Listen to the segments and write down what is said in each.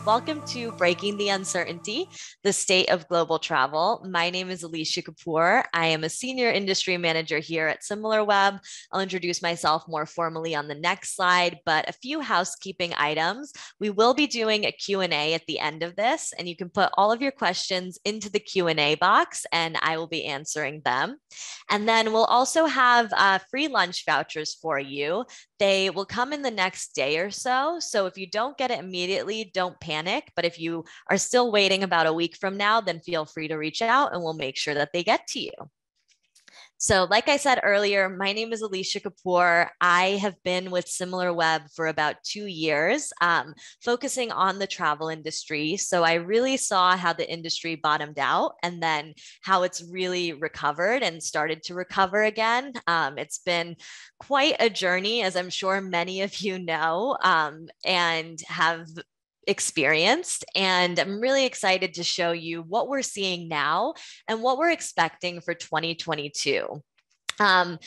Welcome to Breaking the Uncertainty, the state of global travel. My name is Alisha Kapur. I am a senior industry manager here at Similarweb. I'll introduce myself more formally on the next slide, but a few housekeeping items. We will be doing a Q&A at the end of this, and you can put all of your questions into the Q&A box, and I will be answering them. And then we'll also have free lunch vouchers for you. They will come in the next day or so. So if you don't get it immediately, don't panic. But if you are still waiting about a week from now, then feel free to reach out and we'll make sure that they get to you. So, like I said earlier, my name is Alisha Kapur. I have been with Similarweb for about 2 years, focusing on the travel industry. So, I really saw how the industry bottomed out and then how it's really recovered and started to recover again. It's been quite a journey, as I'm sure many of you know, and have experienced. And I'm really excited to show you what we're seeing now and what we're expecting for 2022. Um,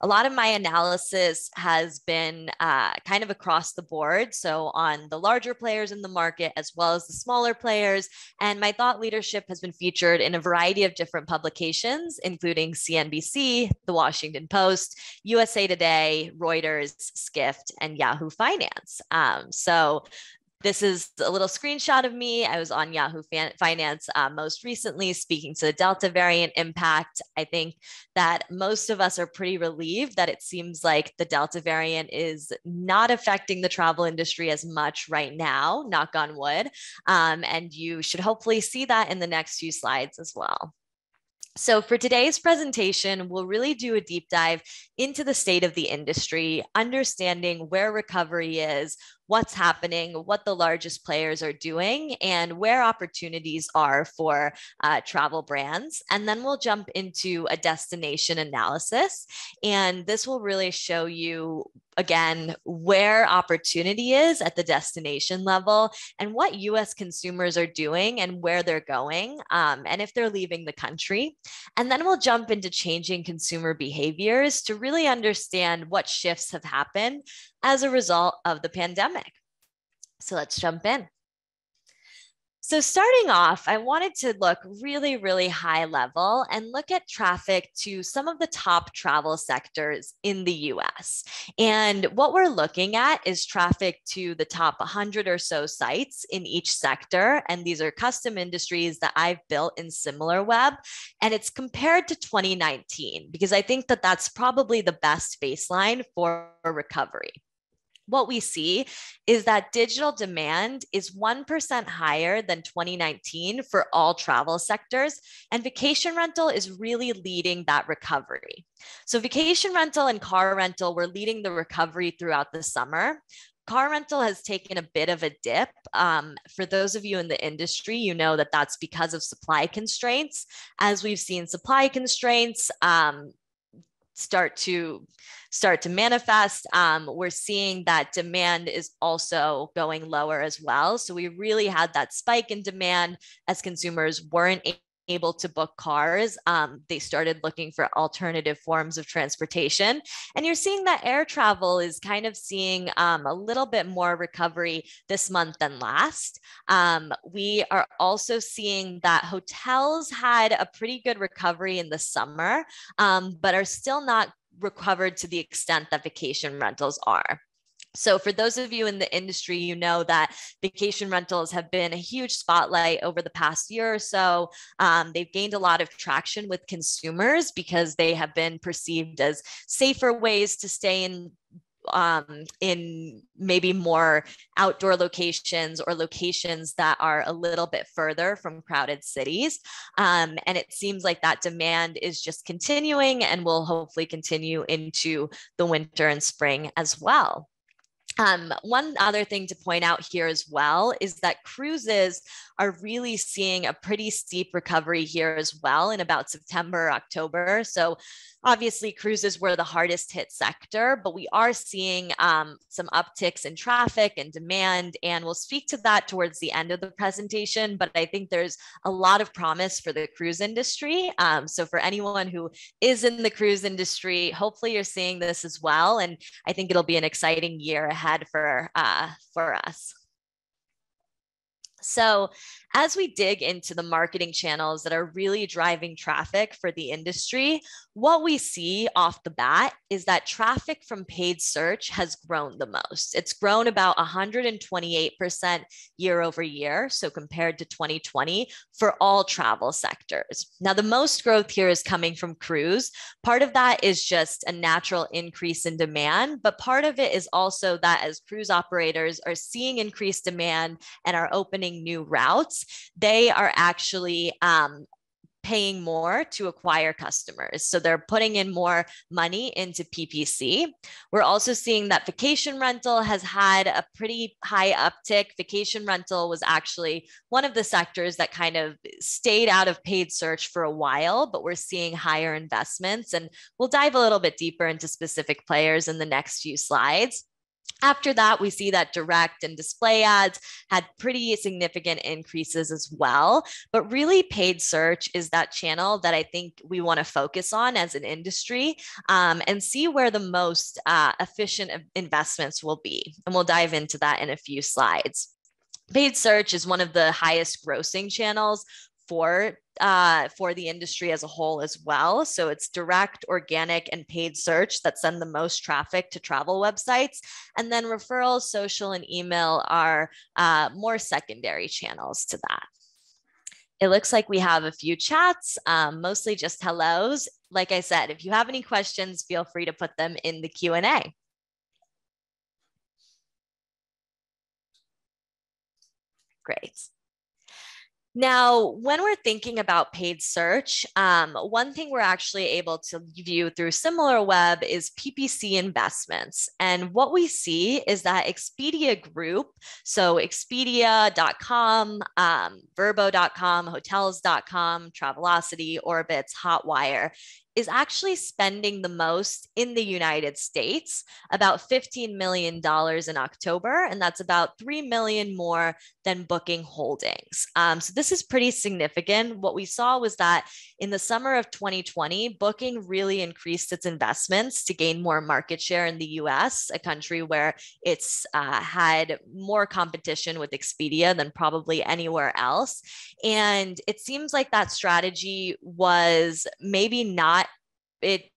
a lot of my analysis has been kind of across the board. So, on the larger players in the market, as well as the smaller players. And my thought leadership has been featured in a variety of different publications, including CNBC, The Washington Post, USA Today, Reuters, Skift, and Yahoo Finance. This is a little screenshot of me. I was on Yahoo Finance most recently speaking to the Delta variant impact. I think that most of us are pretty relieved that it seems like the Delta variant is not affecting the travel industry as much right now, knock on wood. And you should hopefully see that in the next few slides as well. So for today's presentation, we'll really do a deep dive into the state of the industry, understanding where recovery is, what's happening, what the largest players are doing, and where opportunities are for travel brands. And then we'll jump into a destination analysis. And this will really show you, again, where opportunity is at the destination level and what US consumers are doing and where they're going, and if they're leaving the country. And then we'll jump into changing consumer behaviors to really understand what shifts have happened as a result of the pandemic. So let's jump in. So starting off, I wanted to look really, really high level and look at traffic to some of the top travel sectors in the US. And what we're looking at is traffic to the top 100 or so sites in each sector. And these are custom industries that I've built in Similarweb. And it's compared to 2019, because I think that that's probably the best baseline for recovery. What we see is that digital demand is 1% higher than 2019 for all travel sectors, and vacation rental is really leading that recovery. So, vacation rental and car rental were leading the recovery throughout the summer. Car rental has taken a bit of a dip. For those of you in the industry, you know that that's because of supply constraints. As we've seen supply constraints start to manifest, we're seeing that demand is also going lower as well. So we really had that spike in demand as consumers weren't able to book cars. They started looking for alternative forms of transportation. And you're seeing that air travel is kind of seeing a little bit more recovery this month than last. We are also seeing that hotels had a pretty good recovery in the summer, but are still not recovered to the extent that vacation rentals are. So for those of you in the industry, you know that vacation rentals have been a huge spotlight over the past year or so. They've gained a lot of traction with consumers because they have been perceived as safer ways to stay in maybe more outdoor locations or locations that are a little bit further from crowded cities. And it seems like that demand is just continuing and will hopefully continue into the winter and spring as well. One other thing to point out here as well is that cruises are really seeing a pretty steep recovery here as well in about September, October. So obviously cruises were the hardest hit sector, but we are seeing some upticks in traffic and demand, and we'll speak to that towards the end of the presentation. But I think there's a lot of promise for the cruise industry. So for anyone who is in the cruise industry, hopefully you're seeing this as well. And I think it'll be an exciting year ahead for us. So, as we dig into the marketing channels that are really driving traffic for the industry, what we see off the bat is that traffic from paid search has grown the most. It's grown about 128% year over year, so compared to 2020 for all travel sectors. Now, the most growth here is coming from cruise. Part of that is just a natural increase in demand, but part of it is also that as cruise operators are seeing increased demand and are opening new routes, they are actually paying more to acquire customers. So they're putting in more money into PPC. We're also seeing that vacation rental has had a pretty high uptick. Vacation rental was actually one of the sectors that kind of stayed out of paid search for a while, but we're seeing higher investments. And we'll dive a little bit deeper into specific players in the next few slides. After that, we see that direct and display ads had pretty significant increases as well. But really, paid search is that channel that I think we want to focus on as an industry and see where the most efficient investments will be. And we'll dive into that in a few slides. Paid search is one of the highest grossing channels for the industry as a whole as well. So it's direct, organic, and paid search that send the most traffic to travel websites. And then referrals, social, and email are more secondary channels to that. It looks like we have a few chats, mostly just hellos. Like I said, if you have any questions, feel free to put them in the Q&A. Great. Now, when we're thinking about paid search, one thing we're actually able to view through Similarweb is PPC investments. And what we see is that Expedia Group, so Expedia.com, Vrbo.com, Hotels.com, Travelocity, Orbitz, Hotwire, is actually spending the most in the United States, about $15 million in October, and that's about $3 million more than Booking Holdings. So this is pretty significant. What we saw was that in the summer of 2020, Booking really increased its investments to gain more market share in the US, a country where it's had more competition with Expedia than probably anywhere else. And it seems like that strategy was maybe not, it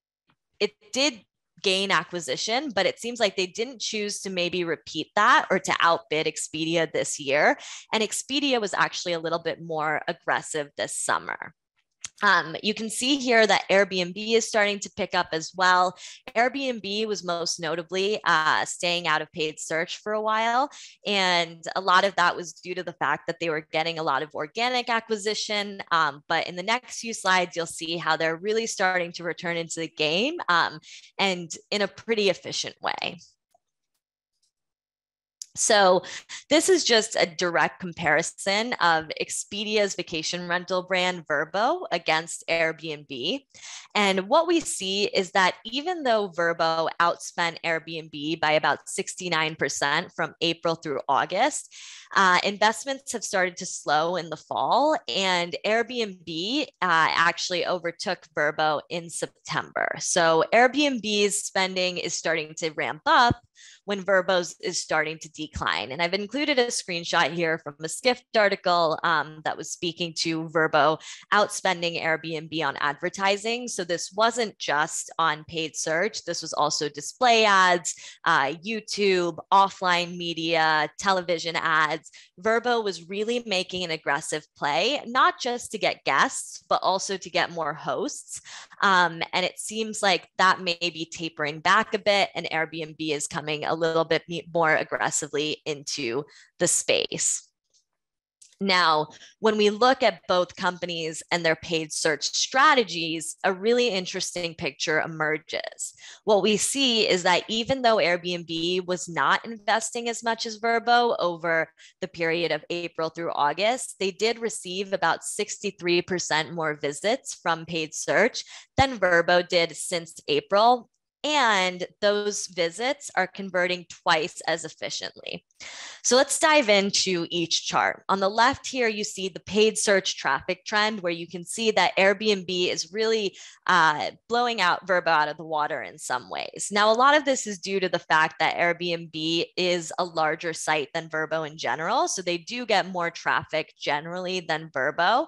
did gain acquisition, but it seems like they didn't choose to maybe repeat that or to outbid Expedia this year. And Expedia was actually a little bit more aggressive this summer. You can see here that Airbnb is starting to pick up as well. Airbnb was most notably staying out of paid search for a while. And a lot of that was due to the fact that they were getting a lot of organic acquisition. But in the next few slides, you'll see how they're really starting to return into the game and in a pretty efficient way. So this is just a direct comparison of Expedia's vacation rental brand Vrbo against Airbnb. And what we see is that even though Vrbo outspent Airbnb by about 69% from April through August, investments have started to slow in the fall, and Airbnb actually overtook Vrbo in September. So Airbnb's spending is starting to ramp up when Vrbo's is starting to decline. And I've included a screenshot here from a Skift article that was speaking to Vrbo outspending Airbnb on advertising. So this wasn't just on paid search. This was also display ads, YouTube, offline media, television ads. Vrbo was really making an aggressive play, not just to get guests, but also to get more hosts. And it seems like that may be tapering back a bit, and Airbnb is coming a little bit more aggressively into the space. Now, when we look at both companies and their paid search strategies, a really interesting picture emerges. What we see is that even though Airbnb was not investing as much as Vrbo over the period of April through August, they did receive about 63% more visits from paid search than Vrbo did since April. and those visits are converting twice as efficiently. So let's dive into each chart. On the left here, you see the paid search traffic trend, where you can see that Airbnb is really blowing out Vrbo out of the water in some ways. Now, a lot of this is due to the fact that Airbnb is a larger site than Vrbo in general. So they do get more traffic generally than Vrbo.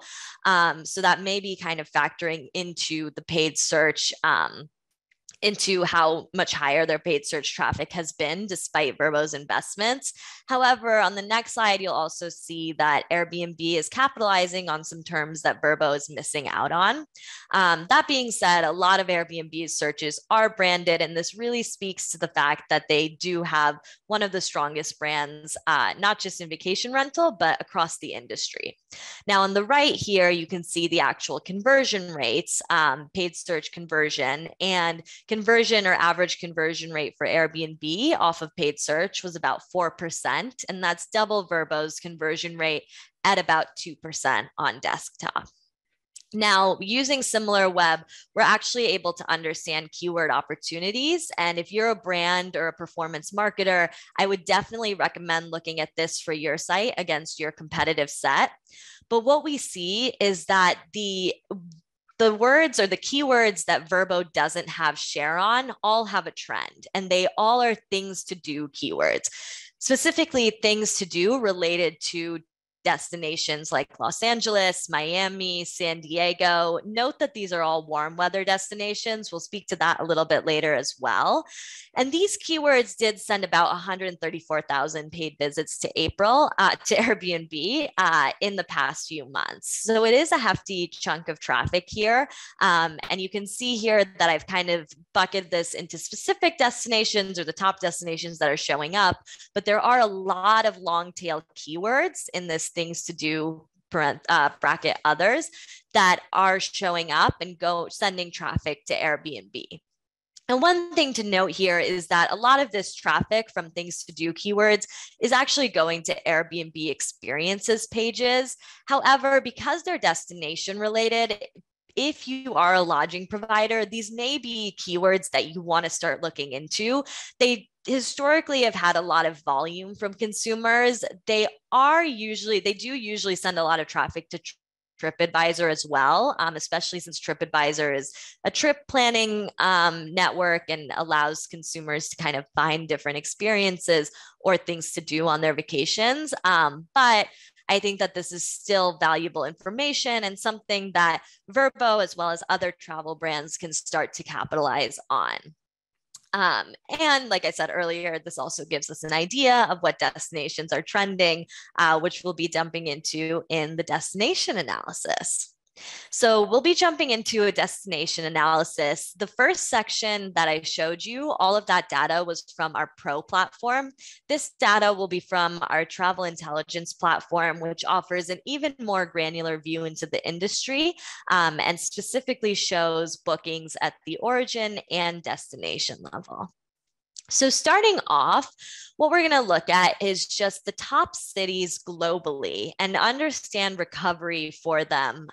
So that may be kind of factoring into the paid search into how much higher their paid search traffic has been despite Vrbo's investments. However, on the next slide, you'll also see that Airbnb is capitalizing on some terms that Vrbo is missing out on. That being said, a lot of Airbnb's searches are branded, and this really speaks to the fact that they do have one of the strongest brands, not just in vacation rental, but across the industry. Now, on the right here, you can see the actual conversion rates, paid search conversion, and conversion or average conversion rate for Airbnb off of paid search was about 4%, and that's double Vrbo's conversion rate at about 2% on desktop. Now, using Similarweb, we're actually able to understand keyword opportunities. And if you're a brand or a performance marketer, I would definitely recommend looking at this for your site against your competitive set. But what we see is that the words or the keywords that Vrbo doesn't have share on all have a trend, and they all are things to do keywords, specifically things to do related to destinations like Los Angeles, Miami, San Diego. Note that these are all warm weather destinations. We'll speak to that a little bit later as well. And these keywords did send about 134,000 paid visits to Airbnb in the past few months. So it is a hefty chunk of traffic here. And you can see here that I've kind of bucketed this into specific destinations or the top destinations that are showing up, but there are a lot of long tail keywords in this things to do bracket others that are showing up and sending traffic to Airbnb. And one thing to note here is that a lot of this traffic from things to do keywords is actually going to Airbnb experiences pages. However, because they're destination related, if you are a lodging provider, these may be keywords that you want to start looking into. They historically have had a lot of volume from consumers. They do usually send a lot of traffic to TripAdvisor as well, especially since TripAdvisor is a trip planning network and allows consumers to kind of find different experiences or things to do on their vacations. But I think that this is still valuable information and something that Vrbo, as well as other travel brands, can start to capitalize on. And like I said earlier, this also gives us an idea of what destinations are trending, which we'll be dumping into in the destination analysis. So we'll be jumping into a destination analysis. The first section that I showed you, all of that data was from our Pro platform. This data will be from our travel intelligence platform, which offers an even more granular view into the industry and specifically shows bookings at the origin and destination level. So starting off, what we're going to look at is just the top cities globally and understand recovery for them,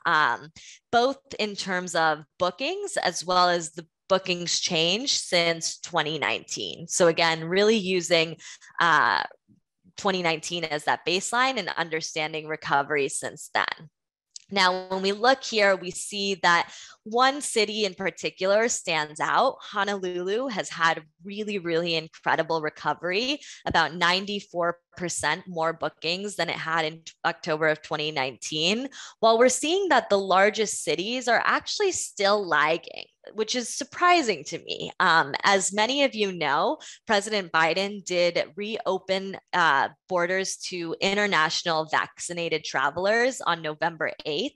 both in terms of bookings as well as the bookings change since 2019. So again, really using 2019 as that baseline and understanding recovery since then. Now, when we look here, we see that one city in particular stands out. Honolulu has had really, really incredible recovery, about 94% more bookings than it had in October of 2019, while we're seeing that the largest cities are actually still lagging, which is surprising to me. As many of you know, President Biden did reopen borders to international vaccinated travelers on November 8th.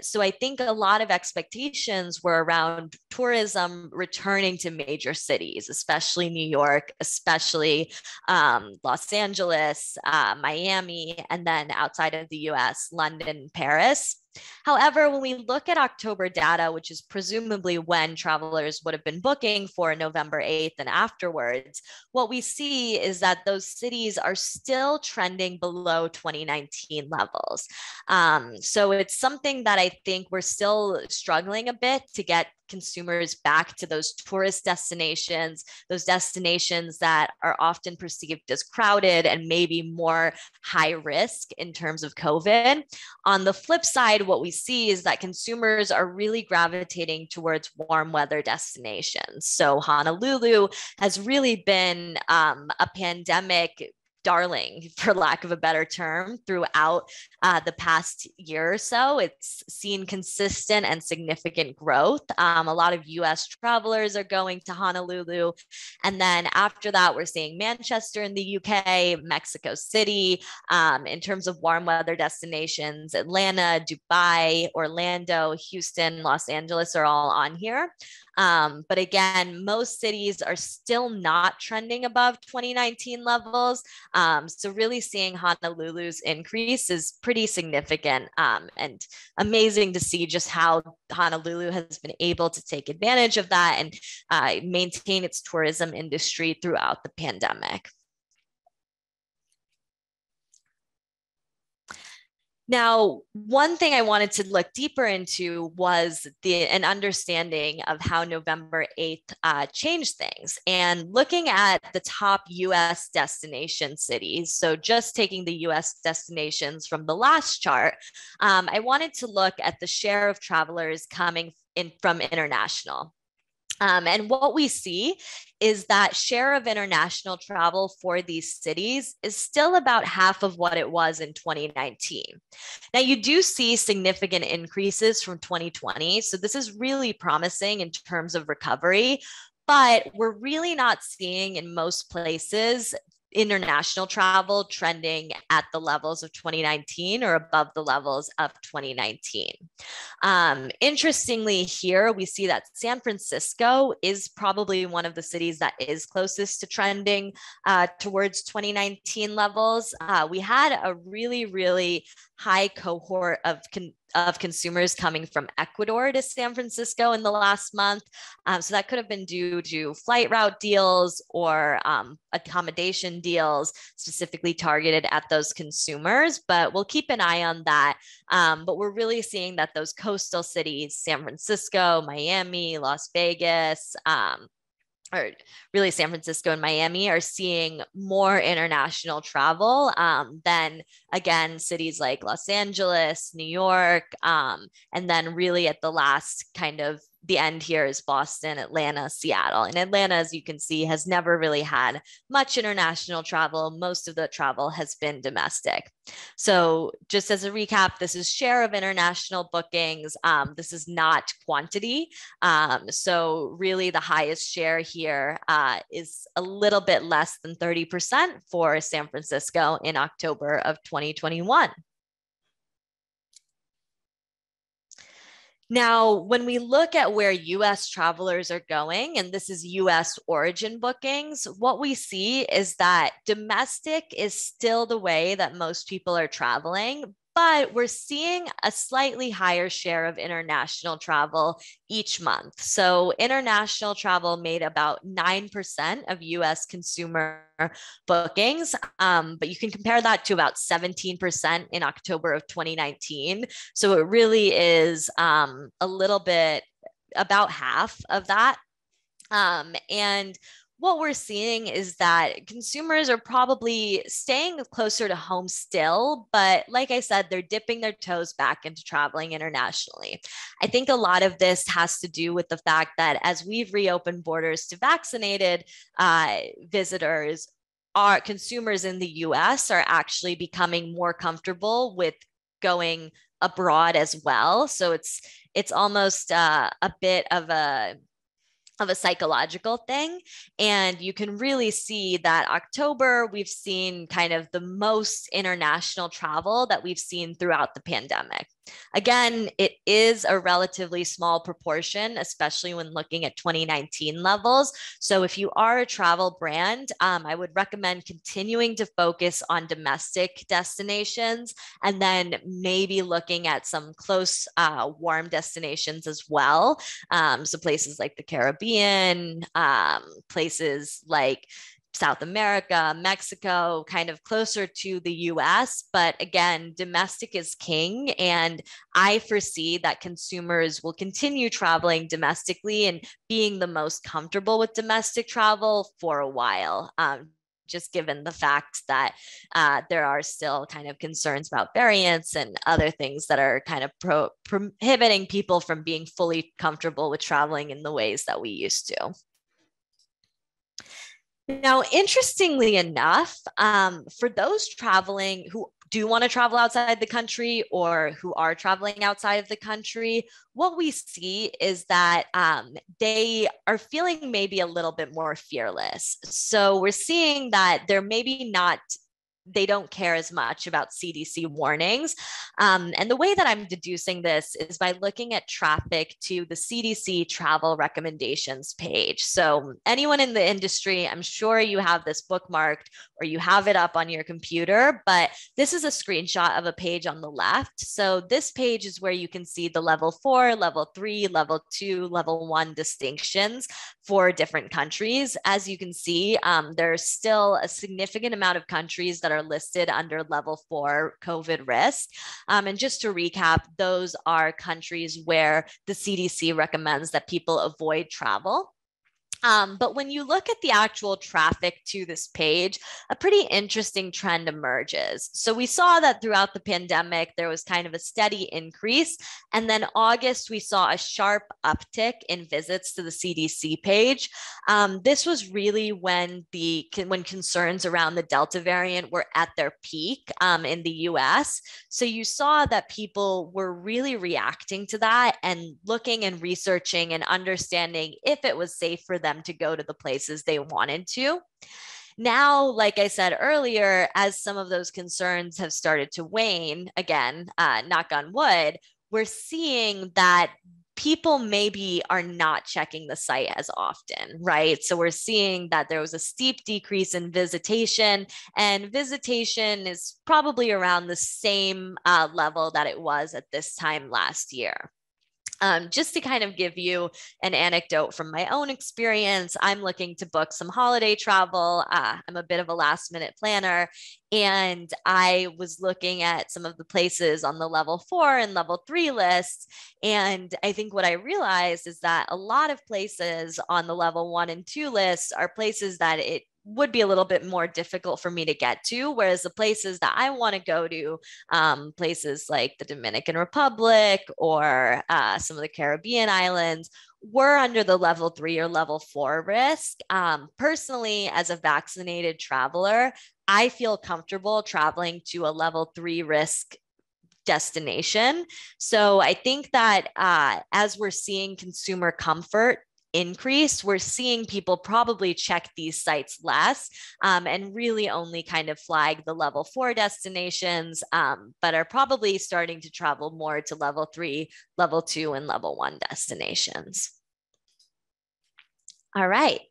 So I think a lot of expectations were around tourism returning to major cities, especially New York, especially Los Angeles, Miami, and then outside of the US, London, Paris. However, when we look at October data, which is presumably when travelers would have been booking for November 8th and afterwards, what we see is that those cities are still trending below 2019 levels. So it's something that I think we're still struggling a bit to get consumers back to those tourist destinations, those destinations that are often perceived as crowded and maybe more high risk in terms of COVID. On the flip side, what we see is that consumers are really gravitating towards warm weather destinations. So Honolulu has really been a pandemic darling, for lack of a better term, throughout the past year or so. It's seen consistent and significant growth. A lot of US travelers are going to Honolulu. And then after that, we're seeing Manchester in the UK, Mexico City. In terms of warm weather destinations, Atlanta, Dubai, Orlando, Houston, Los Angeles are all on here. But again, most cities are still not trending above 2019 levels. So really seeing Honolulu's increase is pretty significant, and amazing to see just how Honolulu has been able to take advantage of that and maintain its tourism industry throughout the pandemic. Now, one thing I wanted to look deeper into was an understanding of how November 8th changed things, and looking at the top US destination cities. So just taking the US destinations from the last chart, I wanted to look at the share of travelers coming in from international. And what we see is that share of international travel for these cities is still about half of what it was in 2019. Now, you do see significant increases from 2020. So this is really promising in terms of recovery, but we're really not seeing in most places international travel trending at the levels of 2019 or above the levels of 2019. Interestingly, here we see that San Francisco is probably one of the cities that is closest to trending towards 2019 levels. We had a really, really high cohort of consumers coming from Ecuador to San Francisco in the last month. So that could have been due to flight route deals or accommodation deals specifically targeted at those consumers, but we'll keep an eye on that. But we're really seeing that those coastal cities, San Francisco, Miami, Las Vegas, or really San Francisco and Miami, are seeing more international travel than, again, cities like Los Angeles, New York, and then really at the last kind of the end here is Boston, Atlanta, Seattle. And Atlanta, as you can see, has never really had much international travel. Most of the travel has been domestic. So just as a recap, this is share of international bookings. This is not quantity. So really the highest share here is a little bit less than 30% for San Francisco in October of 2021. Now, when we look at where US travelers are going, and this is US origin bookings, what we see is that domestic is still the way that most people are traveling, but we're seeing a slightly higher share of international travel each month. So international travel made about 9% of US consumer bookings, but you can compare that to about 17% in October of 2019. So it really is a little bit about half of that. And what we're seeing is that consumers are probably staying closer to home still, but like I said, they're dipping their toes back into traveling internationally. I think a lot of this has to do with the fact that as we've reopened borders to vaccinated visitors, our consumers in the US are actually becoming more comfortable with going abroad as well. So it's almost a bit of a psychological thing. And you can really see that October, we've seen kind of the most international travel that we've seen throughout the pandemic. Again, it is a relatively small proportion, especially when looking at 2019 levels. So if you are a travel brand, I would recommend continuing to focus on domestic destinations and then maybe looking at some close warm destinations as well. So places like the Caribbean, places like South America, Mexico, kind of closer to the US. But again, domestic is king. And I foresee that consumers will continue traveling domestically and being the most comfortable with domestic travel for a while. Just given the fact that there are still kind of concerns about variants and other things that are kind of prohibiting people from being fully comfortable with traveling in the ways that we used to. Now, interestingly enough, for those traveling who do want to travel outside the country or who are traveling outside of the country, what we see is that they are feeling maybe a little bit more fearless. So we're seeing that they're maybe not, they don't care as much about CDC warnings. And the way that I'm deducing this is by looking at traffic to the CDC Travel Recommendations page. So anyone in the industry, I'm sure you have this bookmarked or you have it up on your computer, but this is a screenshot of a page on the left. So this page is where you can see the level 4, level 3, level 2, level 1 distinctions for different countries. As you can see, there's still a significant amount of countries that are listed under level 4 COVID risk. And just to recap, those are countries where the CDC recommends that people avoid travel. But when you look at the actual traffic to this page, a pretty interesting trend emerges. So we saw that throughout the pandemic, there was kind of a steady increase. And then August, we saw a sharp uptick in visits to the CDC page. This was really when concerns around the Delta variant were at their peak in the US. So you saw that people were really reacting to that and looking and researching and understanding if it was safe for them to go to the places they wanted to. Now, like I said earlier, as some of those concerns have started to wane, again, knock on wood, we're seeing that people maybe are not checking the site as often, right? So we're seeing that there was a steep decrease in visitation, and visitation is probably around the same level that it was at this time last year. Just to kind of give you an anecdote from my own experience, I'm looking to book some holiday travel. I'm a bit of a last minute planner, and I was looking at some of the places on the level 4 and level 3 lists. And I think what I realized is that a lot of places on the level 1 and 2 lists are places that it would be a little bit more difficult for me to get to. Whereas the places that I want to go to, places like the Dominican Republic or some of the Caribbean islands, were under the level 3 or level 4 risk. Personally, as a vaccinated traveler, I feel comfortable traveling to a level 3 risk destination. So I think that as we're seeing consumer comfort increase, we're seeing people probably check these sites less and really only kind of flag the level 4 destinations, but are probably starting to travel more to level 3, level 2, and level 1 destinations. All right.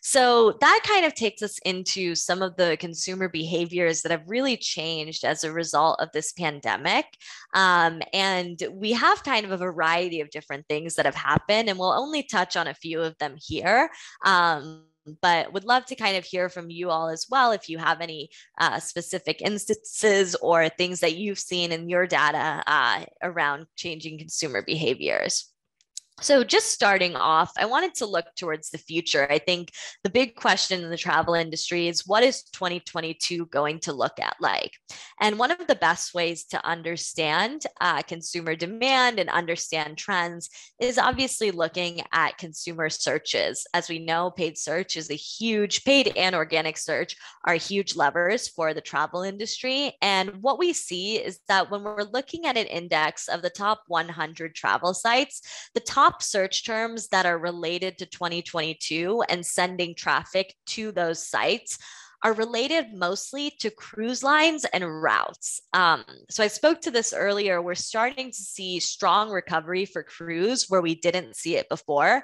So that kind of takes us into some of the consumer behaviors that have really changed as a result of this pandemic. And we have kind of a variety of different things that have happened, and we'll only touch on a few of them here. But would love to kind of hear from you all as well if you have any specific instances or things that you've seen in your data around changing consumer behaviors. So just starting off, I wanted to look towards the future. I think the big question in the travel industry is, what is 2022 going to look at like? And one of the best ways to understand consumer demand and understand trends is obviously looking at consumer searches. As we know, paid search is a huge, paid and organic search are huge levers for the travel industry. And what we see is that when we're looking at an index of the top 100 travel sites, the top search terms that are related to 2022 and sending traffic to those sites are related mostly to cruise lines and routes. So I spoke to this earlier. We're starting to see strong recovery for cruise where we didn't see it before.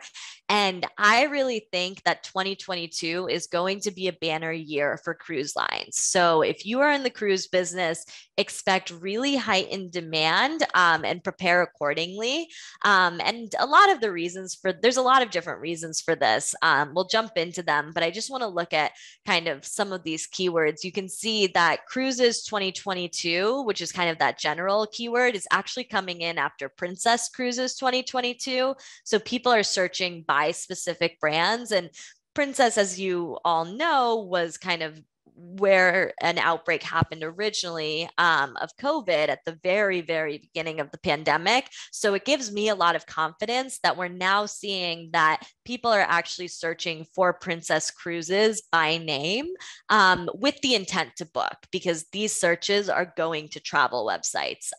And I really think that 2022 is going to be a banner year for cruise lines. So if you are in the cruise business, expect really heightened demand and prepare accordingly. And there's a lot of different reasons for this. We'll jump into them, but I just want to look at kind of some of these keywords. You can see that cruises 2022, which is kind of that general keyword, is actually coming in after Princess Cruises 2022. So people are searching by specific brands, and Princess, as you all know, was kind of where an outbreak happened originally of COVID at the very, very beginning of the pandemic. So it gives me a lot of confidence that we're now seeing that people are actually searching for Princess Cruises by name with the intent to book, because these searches are going to travel websites.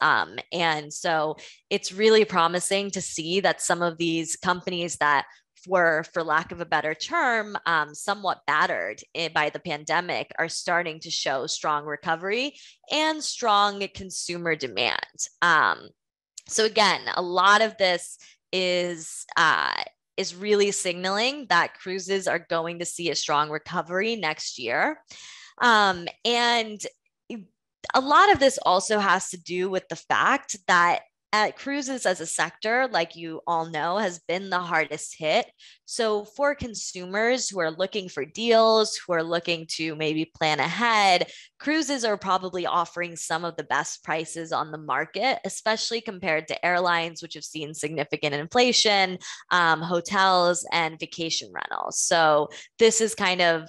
And so it's really promising to see that some of these companies that were, for lack of a better term, somewhat battered by the pandemic are starting to show strong recovery and strong consumer demand. So again, a lot of this is really signaling that cruises are going to see a strong recovery next year. And a lot of this also has to do with the fact that cruises as a sector, like you all know, has been the hardest hit. So for consumers who are looking for deals, who are looking to maybe plan ahead, cruises are probably offering some of the best prices on the market, especially compared to airlines, which have seen significant inflation, hotels, and vacation rentals. So this is kind of,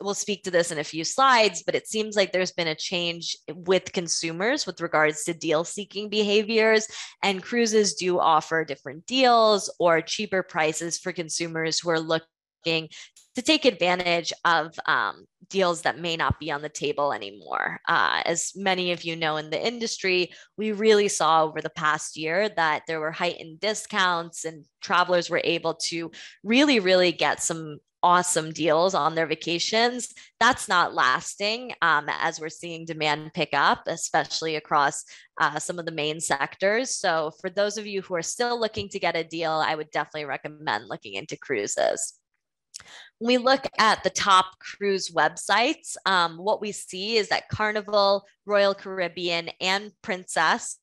we'll speak to this in a few slides, but it seems like there's been a change with consumers with regards to deal seeking behaviors, and cruises do offer different deals or cheaper prices for consumers who are looking to take advantage of deals that may not be on the table anymore. As many of you know in the industry, we really saw over the past year that there were heightened discounts and travelers were able to really, really get some awesome deals on their vacations. That's not lasting as we're seeing demand pick up, especially across some of the main sectors. So for those of you who are still looking to get a deal, I would definitely recommend looking into cruises. When we look at the top cruise websites, what we see is that Carnival, Royal Caribbean, and Princess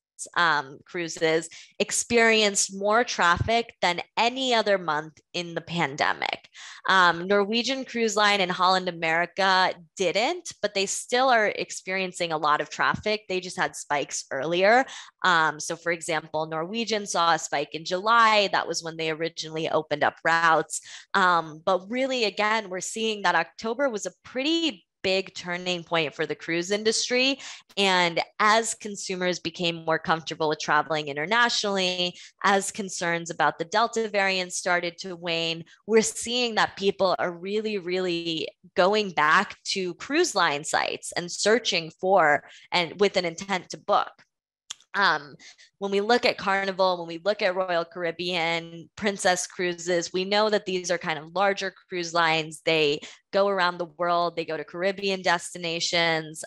cruises experienced more traffic than any other month in the pandemic. Norwegian Cruise Line and Holland America didn't, but they still are experiencing a lot of traffic. They just had spikes earlier. So for example, Norwegian saw a spike in July. That was when they originally opened up routes. But really, again, we're seeing that October was a pretty big turning point for the cruise industry. And as consumers became more comfortable with traveling internationally, as concerns about the Delta variant started to wane, we're seeing that people are really, really going back to cruise line sites and searching for and with an intent to book. When we look at Carnival, when we look at Royal Caribbean, Princess Cruises, we know that these are kind of larger cruise lines. They go around the world. They go to Caribbean destinations.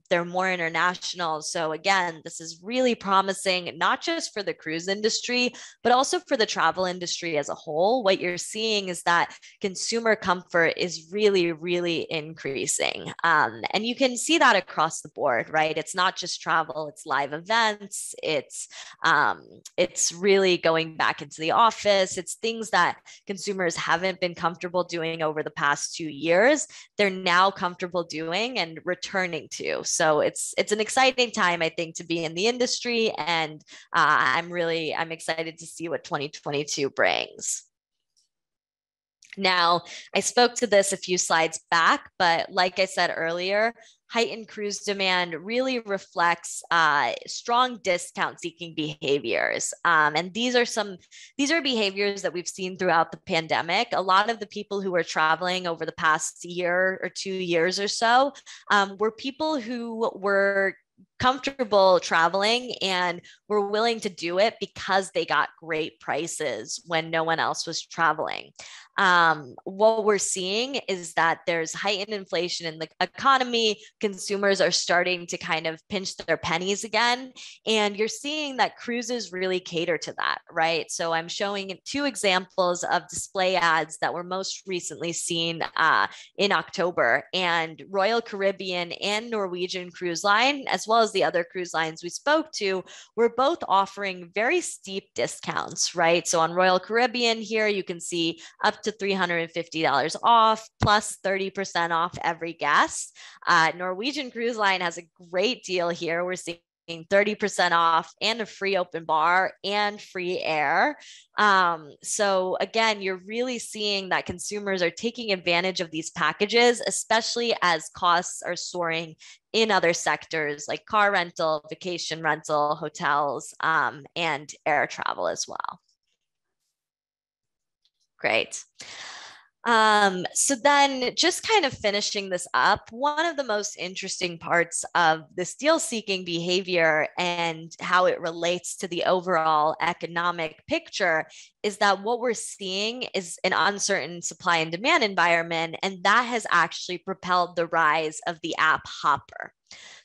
They're more international. So again, this is really promising, not just for the cruise industry, but also for the travel industry as a whole. What you're seeing is that consumer comfort is really, really increasing. And you can see that across the board, right? It's not just travel, it's live events. It's really going back into the office. It's things that consumers haven't been comfortable doing over the past 2 years. They're now comfortable doing and returning to. So it's an exciting time, I think, to be in the industry, and I'm excited to see what 2022 brings. Now, I spoke to this a few slides back, but like I said earlier, heightened cruise demand really reflects strong discount-seeking behaviors, and these are behaviors that we've seen throughout the pandemic. A lot of the people who were traveling over the past year or 2 years or so were people who were comfortable traveling and were willing to do it because they got great prices when no one else was traveling. What we're seeing is that there's heightened inflation in the economy. Consumers are starting to kind of pinch their pennies again. And you're seeing that cruises really cater to that, right? So I'm showing two examples of display ads that were most recently seen in October. And Royal Caribbean and Norwegian Cruise Line, as well as the other cruise lines we spoke to, were both offering very steep discounts, right? So on Royal Caribbean here, you can see up to $350 off, plus 30% off every guest. Norwegian Cruise Line has a great deal here. We're seeing 30% off and a free open bar and free air. So again, you're really seeing that consumers are taking advantage of these packages, especially as costs are soaring in other sectors like car rental, vacation rental, hotels, and air travel as well. Great. So then just kind of finishing this up, one of the most interesting parts of this deal seeking behavior and how it relates to the overall economic picture is that what we're seeing is an uncertain supply and demand environment, and that has actually propelled the rise of the app Hopper.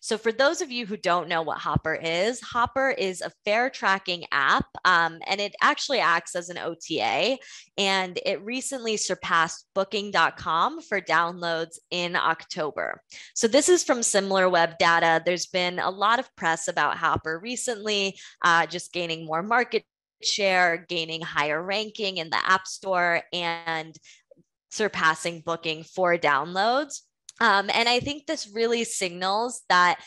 So, for those of you who don't know what Hopper is a fare tracking app, and it actually acts as an OTA. And it recently surpassed Booking.com for downloads in October. So, this is from Similarweb data. There's been a lot of press about Hopper recently, just gaining more market share, gaining higher ranking in the App Store, and surpassing Booking for downloads. And I think this really signals that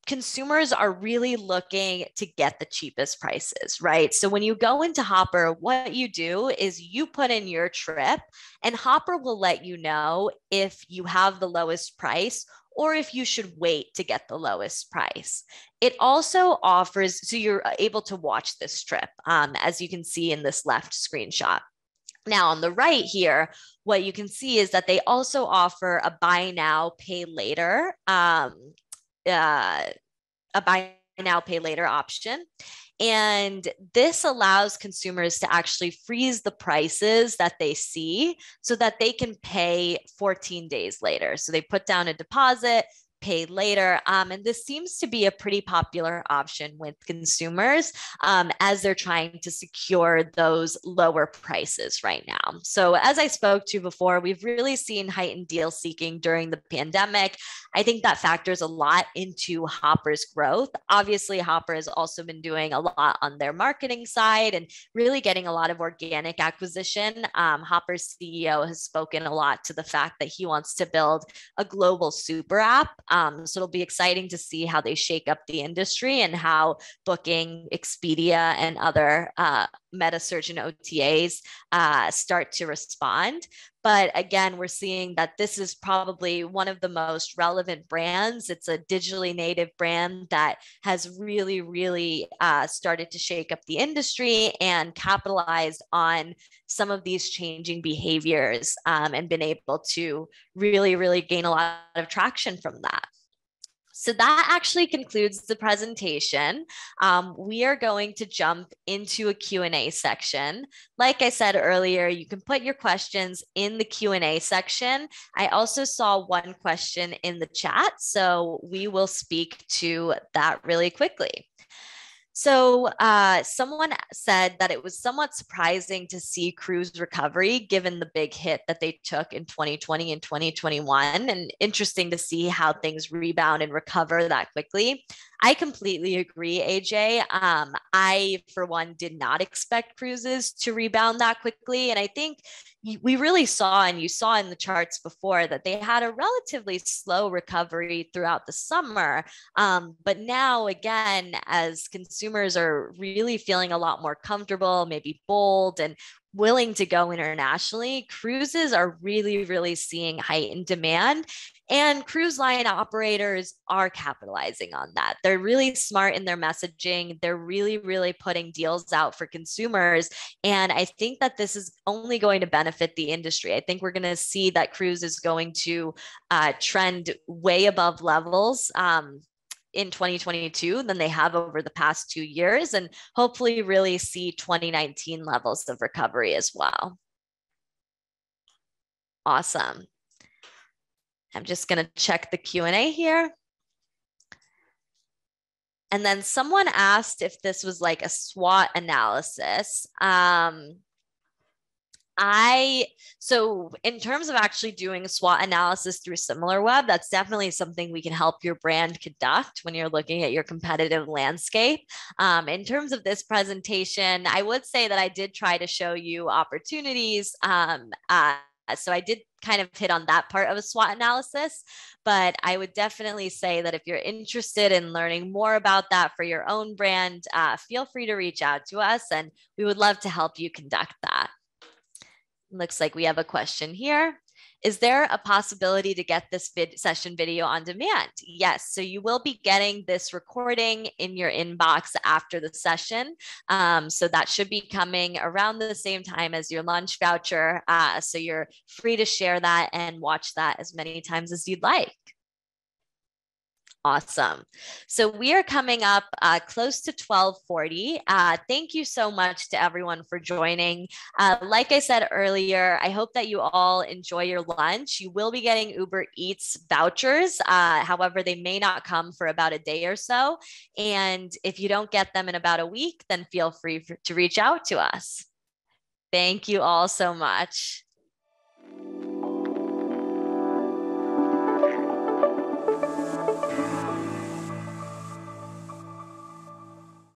consumers are really looking to get the cheapest prices, right? So when you go into Hopper, what you do is you put in your trip, and Hopper will let you know if you have the lowest price or if you should wait to get the lowest price. It also offers, so you're able to watch this trip, as you can see in this left screenshot. Now, on the right here, what you can see is that they also offer a buy now, pay later, a buy now, pay later option. And this allows consumers to actually freeze the prices that they see so that they can pay 14 days later. So they put down a deposit, pay later. And this seems to be a pretty popular option with consumers as they're trying to secure those lower prices right now. So as I spoke to before, we've really seen heightened deal seeking during the pandemic. I think that factors a lot into Hopper's growth. Obviously, Hopper has also been doing a lot on their marketing side and really getting a lot of organic acquisition. Hopper's CEO has spoken a lot to the fact that he wants to build a global super app. So it'll be exciting to see how they shake up the industry and how Booking, Expedia, and other meta search and OTAs start to respond. But again, we're seeing that this is probably one of the most relevant brands. It's a digitally native brand that has really, really started to shake up the industry and capitalized on some of these changing behaviors and been able to really, really gain a lot of traction from that. So that actually concludes the presentation. We are going to jump into a Q&A section. Like I said earlier, you can put your questions in the Q&A section. I also saw one question in the chat, so we will speak to that really quickly. So someone said that it was somewhat surprising to see cruise recovery given the big hit that they took in 2020 and 2021, and interesting to see how things rebound and recover that quickly. I completely agree, AJ. I, for one, did not expect cruises to rebound that quickly. And I think we really saw, and you saw in the charts before, that they had a relatively slow recovery throughout the summer. But now, again, as consumers are really feeling a lot more comfortable, maybe bold, and willing to go internationally, cruises are really, really seeing heightened demand. And cruise line operators are capitalizing on that. They're really smart in their messaging. They're really, really putting deals out for consumers. And I think that this is only going to benefit the industry. I think we're going to see that cruise is going to trend way above levels in 2022 than they have over the past 2 years, and hopefully really see 2019 levels of recovery as well. Awesome. I'm just going to check the Q&A here. And then someone asked if this was like a SWOT analysis. So in terms of actually doing a SWOT analysis through Similarweb, that's definitely something we can help your brand conduct when you're looking at your competitive landscape. In terms of this presentation, I would say that I did try to show you opportunities. So I did kind of hit on that part of a SWOT analysis, but I would definitely say that if you're interested in learning more about that for your own brand, feel free to reach out to us and we would love to help you conduct that. Looks like we have a question here. Is there a possibility to get this session video on demand? Yes, so you will be getting this recording in your inbox after the session. So that should be coming around the same time as your lunch voucher. So you're free to share that and watch that as many times as you'd like. Awesome. So we are coming up close to 12:40. Thank you so much to everyone for joining. Like I said earlier, I hope that you all enjoy your lunch. You will be getting Uber Eats vouchers. However, they may not come for about a day or so. And if you don't get them in about a week, then feel free to reach out to us. Thank you all so much.